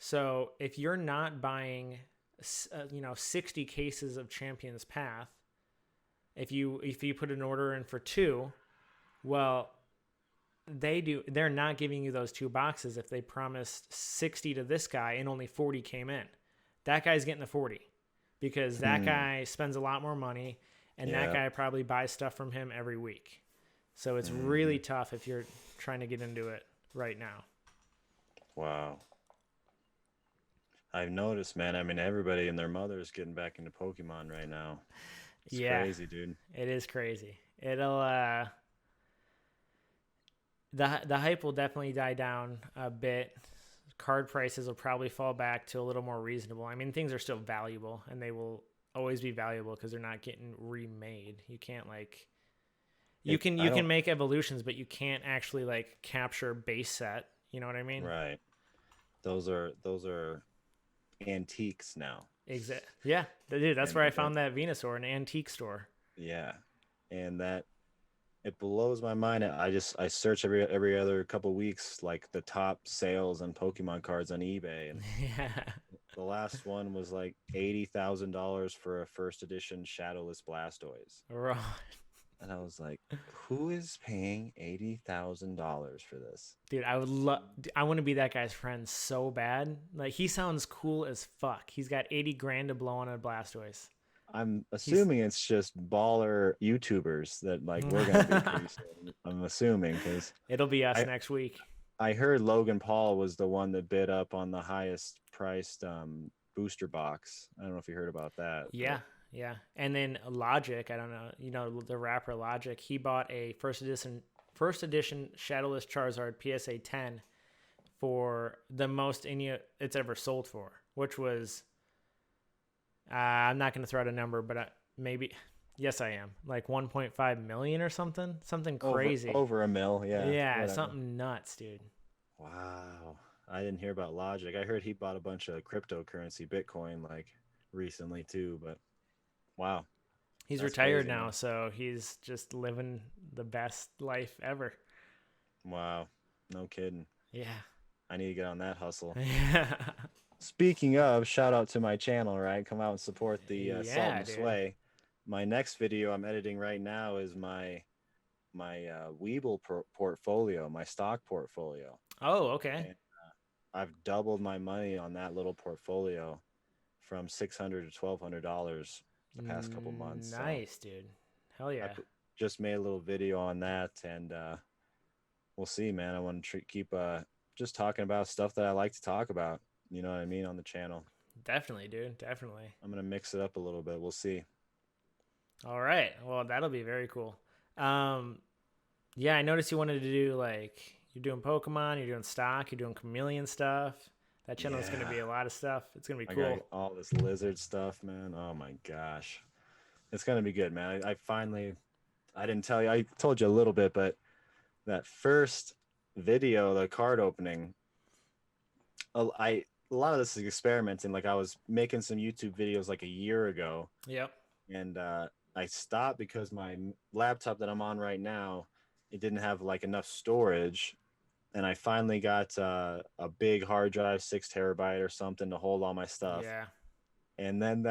So if you're not buying, 60 cases of Champions Path, if you put an order in for two, well, they're not giving you those two boxes if they promised 60 to this guy and only 40 came in. That guy's getting the 40 because that Hmm. guy spends a lot more money and that Yeah. guy probably buys stuff from him every week. So it's Hmm. really tough if you're trying to get into it right now. Wow. I've noticed, man. I mean, everybody and their mother is getting back into Pokemon right now. It's Yeah, crazy, dude. it is crazy. It'll the hype will definitely die down a bit. Card prices will probably fall back to a little more reasonable. I mean, things are still valuable and they will always be valuable because they're not getting remade. You can't like you It. can I you can don't. make evolutions, but you can't actually like capture base set. You know what I mean? Right. Those are antiques now. Yeah, dude. That's where I And found that Venusaur, an antique store. yeah, and that it blows my mind. I search every other couple weeks like the top sales on Pokemon cards on eBay, and Yeah, the last one was like $80,000 for a first edition Shadowless Blastoise. right. And I was like, who is paying $80,000 for this? Dude, I would love. I want to be that guy's friend so bad. Like he sounds cool as fuck. He's got 80 grand to blow on a Blastoise. I'm He's assuming it's just baller YouTubers that like we're gonna be pretty soon. I'm assuming because It'll be us I next week. I heard Logan Paul was the one that bid up on the highest priced booster box. I don't know if you heard about that, Yeah, but yeah. And then Logic, I don't know, the rapper Logic, he bought a first edition Shadowless Charizard PSA 10 for the most it's ever sold for, which was I'm not going to throw out a number, but maybe yes I am. Like 1.5 million or something, something crazy. over a mil, yeah, Yeah, whatever. something nuts, dude. Wow. I didn't hear about Logic. I heard he bought a bunch of cryptocurrency, Bitcoin, like recently too, but wow, He's that's retired crazy, now, man. so he's just living the best life ever. Wow. No kidding. Yeah. I need to get on that hustle. Yeah. Speaking of, shout out to my channel, right? Come out and support the Salt Yeah, and dude. Sway. My next video I'm editing right now is my Weeble portfolio, my stock portfolio. Oh, okay. And I've doubled my money on that little portfolio from $600 to $1,200 the past couple months. So Nice, dude. Hell I yeah. just made a little video on that, and we'll see, man. I want to keep just talking about stuff that I like to talk about. You know what I mean on the channel. Definitely, dude. Definitely. I'm gonna mix it up a little bit. We'll see. All right. Well, that'll be very cool. Um, yeah, I noticed you wanted to do like you're doing Pokemon, you're doing stock, you're doing chameleon stuff. That channel is going to Yeah, be a lot of stuff. It's going to be I got cool. all this lizard stuff, man. Oh my gosh, it's gonna be good, man. I finally, I didn't tell you. I told you a little bit, but that first video, the card opening, a lot of this is experimenting. Like I was making some YouTube videos like a year ago, Yep. and I stopped because my laptop that I'm on right now, it didn't have like enough storage, and I finally got a big hard drive, 6 terabyte or something to hold all my stuff. Yeah. And then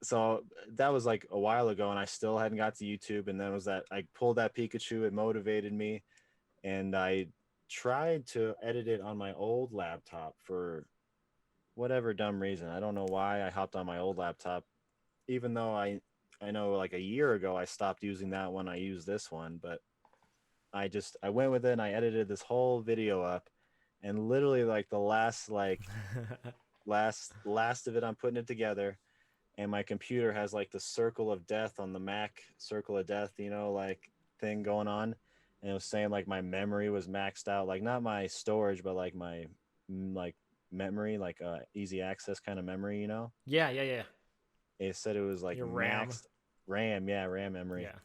so that was like a while ago, and I still hadn't got to YouTube. And then was that I pulled that Pikachu, it motivated me, and I tried to edit it on my old laptop for whatever dumb reason. I don't know why I hopped on my old laptop, even though I know like a year ago I stopped using that one. I used this one, but I went with it and I edited this whole video up, and literally like the last of it, I'm putting it together, and my computer has like the circle of death on the Mac, circle of death, like thing going on, and it was saying like my memory was maxed out, like not my storage, but like my like memory, like easy access kind of memory, you know. Yeah. It said it was like Your RAM. maxed RAM, yeah, RAM memory. Yeah.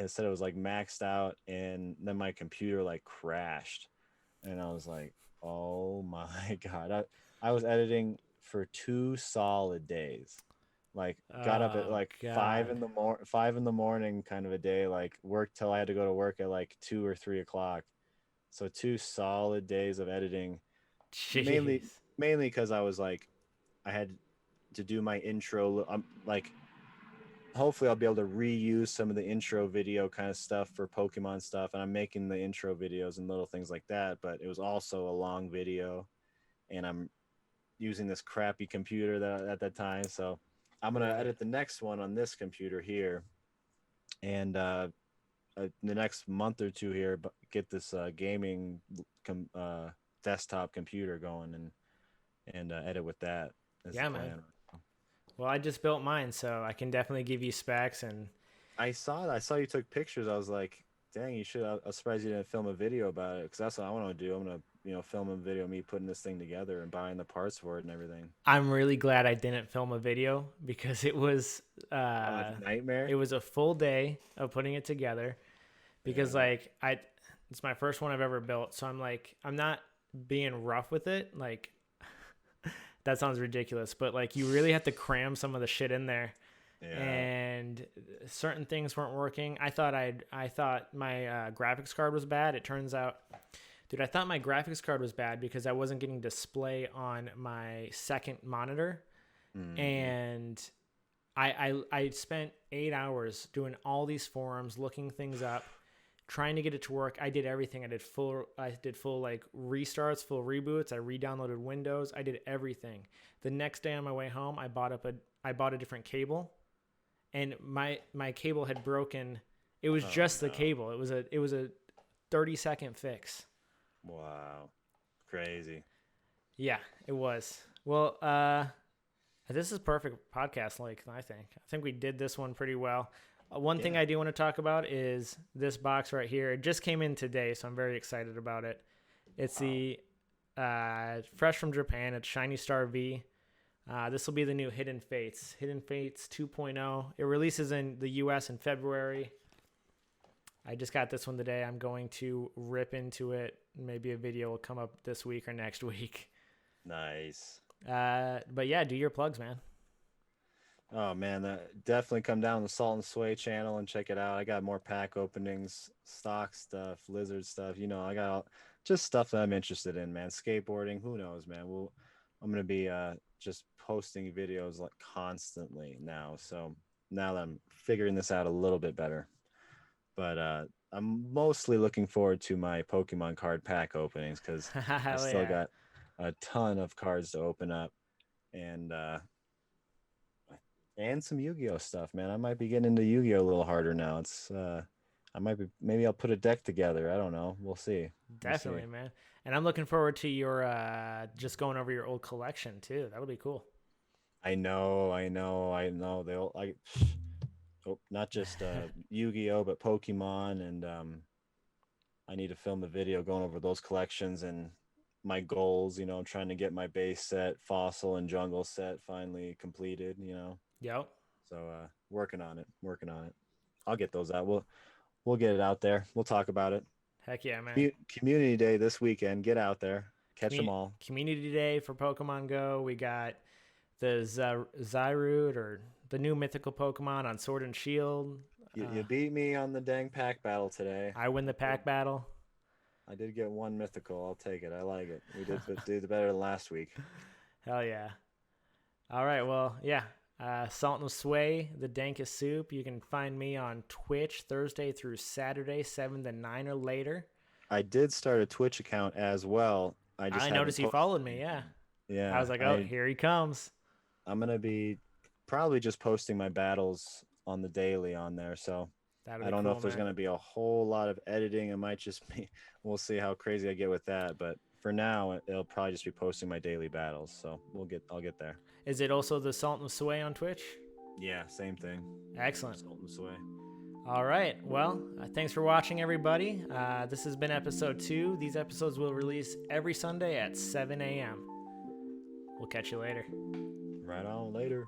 It said it was like maxed out, and then my computer like crashed, and I was like, oh my god. I was editing for 2 solid days. Like got up at Oh like God. 5 in the morning kind of a day, like worked till I had to go to work at like 2 or 3 o'clock. So 2 solid days of editing, mainly Jeez. mainly because I was like I had to do my intro. I'm like hopefully I'll be able to reuse some of the intro video kind of stuff for Pokemon stuff, and I'm making the intro videos and little things like that, but it was also a long video, and I'm using this crappy computer that at that time. So I'm gonna Right. edit the next one on this computer here, and the next month or two here, but get this gaming desktop computer going, and edit with that is the Yeah, man. plan. Well, I just built mine, so I can definitely give you specs. And I saw that. I saw you took pictures. I was like, dang, you should. I was surprised you didn't film a video about it, because that's what I want to do. I'm gonna, film a video of me putting this thing together and buying the parts for it and everything. I'm really glad I didn't film a video because Oh, it's a nightmare. it was a full day of putting it together. Because Yeah. like it's my first one I've ever built, so I'm not being rough with it. Like that sounds ridiculous, but like you really have to cram some of the shit in there, Yeah. and certain things weren't working. I thought my graphics card was bad. It turns out, dude, I thought my graphics card was bad because I wasn't getting display on my second monitor, Mm-hmm. and I spent 8 hours doing all these forums, looking things up, trying to get it to work. I did everything. I did full like restarts, full reboots. I re-downloaded Windows. I did everything. The next day on my way home, I bought a different cable, and my cable had broken. It was Oh just the no. cable. It was a 30-second fix. Wow. Crazy. Yeah, it was. Well, this is perfect podcast length, I think. I think we did this one pretty well. One thing Yeah. I do want to talk about is this box right here. It just came in today, so I'm very excited about it. It's Wow. the fresh from Japan. It's Shiny Star V. This will be the new Hidden Fates. Hidden Fates 2.0. It releases in the US in February. I just got this one today. I'm going to rip into it. Maybe a video will come up this week or next week. Nice. But yeah, do your plugs, man. Oh man, that definitely come down to the Salt and Sway channel and check it out. I got more pack openings, stock stuff, lizard stuff. I got just stuff that I'm interested in, man. Skateboarding, who knows, man. I'm gonna be just posting videos like constantly now. So now that I'm figuring this out a little bit better, but I'm mostly looking forward to my Pokemon card pack openings, because I Hell still yeah. got a ton of cards to open up, and some Yu-Gi-Oh stuff, man. I might be getting into Yu-Gi-Oh a little harder now. I might be, maybe I'll put a deck together. I don't know. We'll see. We'll see. Definitely, man. And I'm looking forward to your just going over your old collection too. That'll be cool. I know. Oh, not just Yu-Gi-Oh, but Pokemon, and I need to film a video going over those collections and my goals. I'm trying to get my base set, fossil and jungle set finally completed. Yep. So working on it, working on it. I'll get those out. We'll get it out there. We'll talk about it. Heck yeah, man. Community Day this weekend. Get out there, catch them all. Community Day for Pokemon Go. We got the Zyrud or the new mythical Pokemon on Sword and Shield. You beat me on the dang pack battle today. I win the pack battle. I did get one mythical. I'll take it. I like it. We did better than last week. Hell yeah. All right. Well, yeah. Salt and Sway, the Dankest Soup. You can find me on Twitch Thursday through Saturday, 7 to 9 or later. I did start a Twitch account as well. I noticed you followed me. Yeah. Yeah. I was like, oh, here he comes. I'm gonna be probably just posting my battles on the daily on there. So I don't know if there's gonna be a whole lot of editing. It might just be. We'll see how crazy I get with that. But for now, it'll probably just be posting my daily battles. So I'll get there. Is it also the Salt and Sway on Twitch? Yeah, same thing. Excellent. Salt and Sway. All right. Well, thanks for watching, everybody. This has been episode 2. These episodes will release every Sunday at 7 a.m. We'll catch you later. Right on, later.